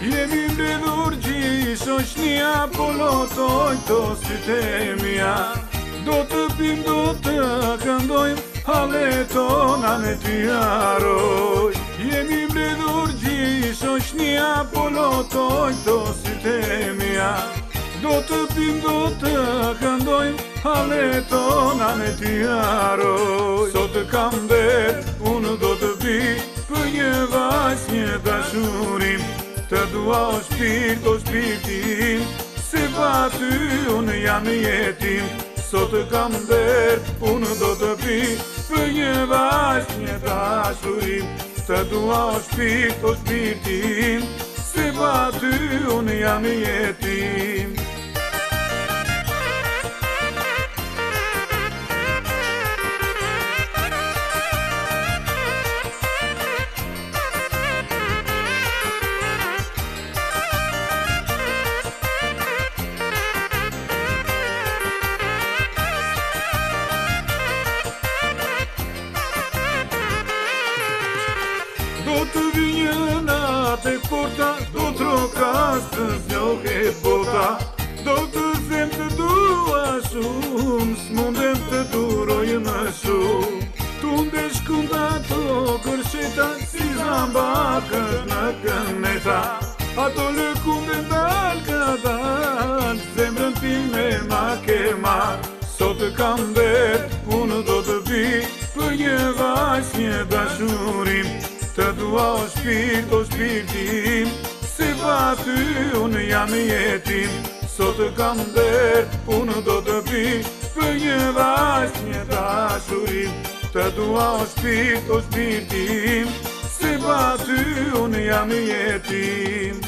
Jemi mbledhur gjithë shoqnia, po lotoj to sytë e mia. Do të pim, do të këndojmë, hallet tona me ty haroj. Jemi mbledhur gjithë shoqnia, po lotoj to sytë e mia. Do të pim, do të këndojmë, hallet tona me ty haroj. Sot kam det, unë do të vi, për një vajzë një dashurim. Të dua o shpirtin, se pa ty unë jam jetim. Sot kam det, unë do të vi, për një vajzë një dashurim. Të dua o shpirtin, se pa ty unë jam jetim. Do të vi një natë e porta, do të rokas të zgjohe bota. Do të them të dua shumë, s'mundem të duroj më shumë. Tunde shkunda to kërsheta, si zambakët në këneta. Ato lëkunde dal ka dal, zemrën time ma ke marr. Sot kam det, unë do të vi, për një vajzë një dashurim. Të dua o shpirtin, se pa ty unë jam jetim. Sot kam det, unë do të vi, për një vajzë një dashurim. Të dua o shpirtin, se pa ty unë jam jetim.